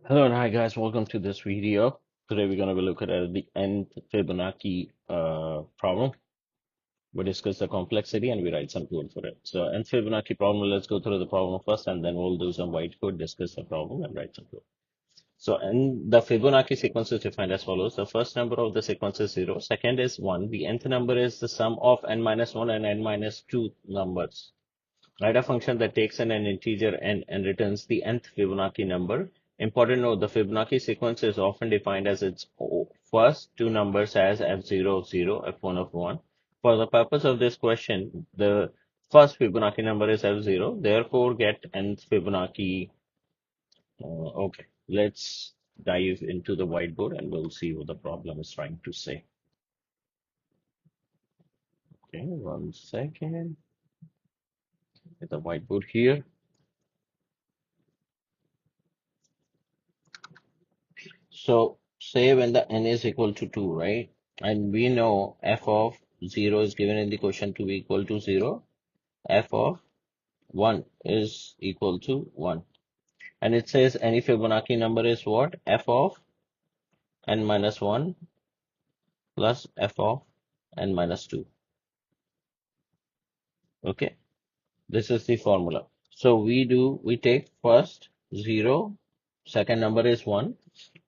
Hello and hi guys, welcome to this video. Today we're going to be looking at the nth Fibonacci problem. We discuss the complexity and we write some code for it. So nth Fibonacci problem, let's go through the problem first and then we'll do some white code, discuss the problem and write some code. So the Fibonacci sequence is defined as follows. The first number of the sequence is 0, second is 1, the nth number is the sum of n minus 1 and n minus 2 numbers. Write a function that takes an integer n and returns the nth Fibonacci number. Important note, the Fibonacci sequence is often defined as its first two numbers as f0 of 0, f1 of 1. For the purpose of this question, the first Fibonacci number is f0, therefore get nth Fibonacci. Okay, let's dive into the whiteboard and we'll see what the problem is trying to say. Okay, 1 second. Get the whiteboard here. So say when the n is equal to 2, right? And we know f of 0 is given in the question to be equal to 0. F of 1 is equal to 1. And it says any Fibonacci number is what? F of n minus 1 plus f of n minus 2. Okay, this is the formula. So we take first 0, second number is 1.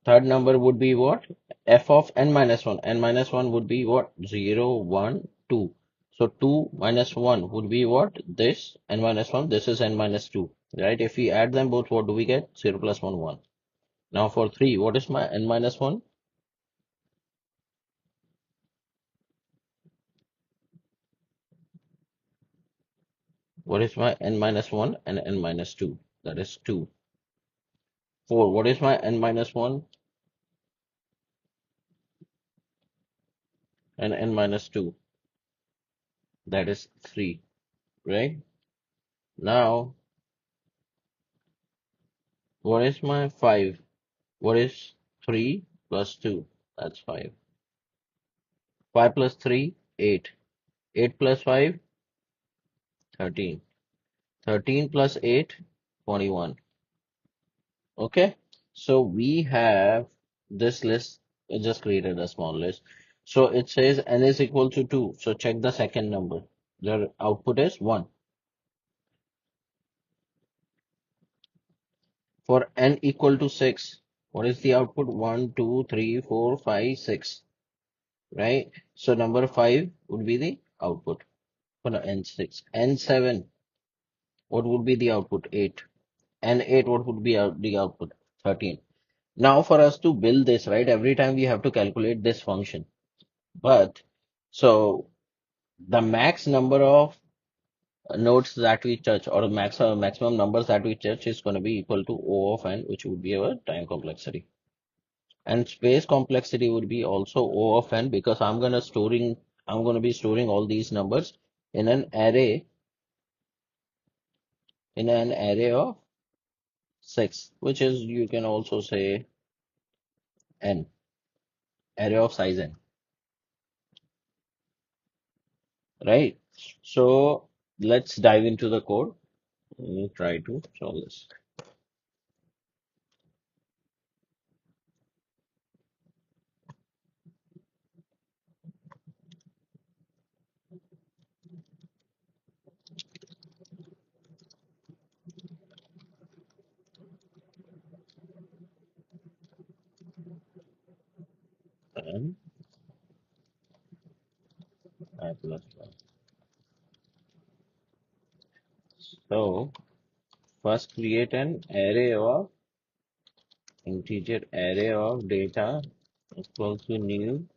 Third number would be what? F of n minus 1. N minus 1 would be what? 0, 1, 2. So 2 minus 1 would be what? This n minus 1. This is n minus 2. Right? If we add them both, what do we get? 0 plus 1, 1. Now for 3, what is my n minus 1? What is my n minus 1 and n minus 2? That is 2. 4, what is my n minus 1 and n minus 2? That is 3. Right? Now, what is my 5? What is 3 plus 2? That's 5. 5 plus 3, 8. 8 plus 5, 13. 13 plus 8, 21. Okay. So we have this list. I just created a small list. So it says n is equal to 2. So check the second number. The output is 1. For n equal to 6, what is the output? 1, 2, 3, 4, 5, 6. Right? So number 5 would be the output for the n6. n7, what would be the output? 8. n8, what would be the output? 13. Now for us to build this, right, every time we have to calculate this function. But so the max number of nodes that we touch or maximum numbers that we touch is going to be equal to O of n, which would be our time complexity. And space complexity would be also O of n because I'm going to be storing all these numbers in an array of 6, which is you can also say n, array of size n. Right? So let's dive into the code. Let me try to solve this. And I plus one. So first create an array of integer array of data equal to new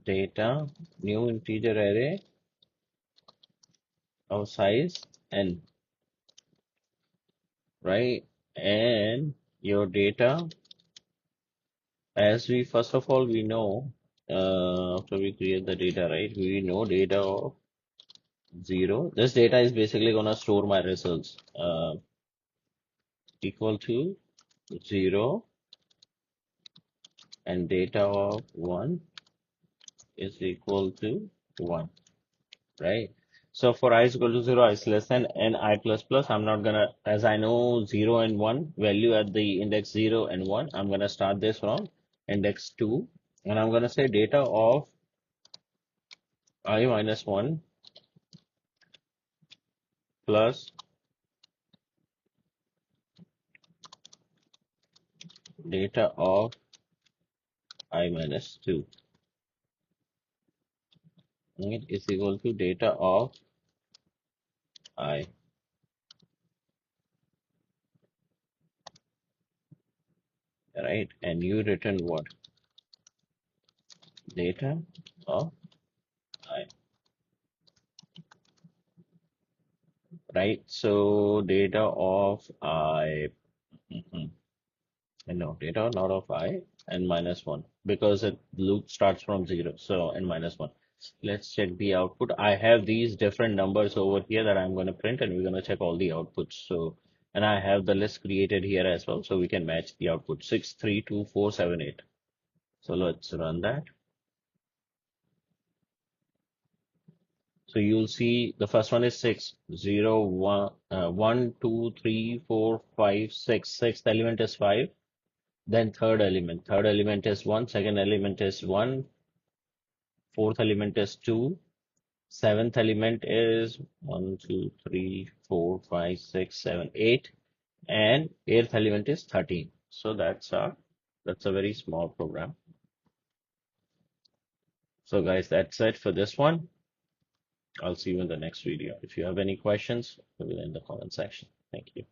data, new integer array of size n, right? And your data, as we first of all we know, after we create the data, right? We know data of 0. This data is basically gonna store my results. Equal to 0 and data of 1 is equal to 1, right? So for I is equal to 0, I is less than ni plus plus. I'm not gonna, as I know 0 and 1 value at the index 0 and 1, I'm gonna start this from index 2, and I'm gonna say data of I minus 1 plus data of I minus 2, right, is equal to data of I, right? And you return what? Data of I, right? So data of I, mhm. No, data not of I and minus 1 because it loop starts from 0. So n minus 1. Let's check the output. I have these different numbers over here that I'm going to print, and we're going to check all the outputs. So, and I have the list created here as well, so we can match the output 6, 3, 2, 4, 7, 8. So let's run that. So you'll see the first one is 6, 0, 1, 1, 2, 3, 4, 5, 6. Sixth element is 5. Then third element. Third element is 1. Second element is 1. Fourth element is 2. Seventh element is 1, 2, 3, 4, 5, 6, 7, 8. And eighth element is 13. So that's a very small program. So guys, that's it for this one. I'll see you in the next video. If you have any questions, put it in the comment section. Thank you.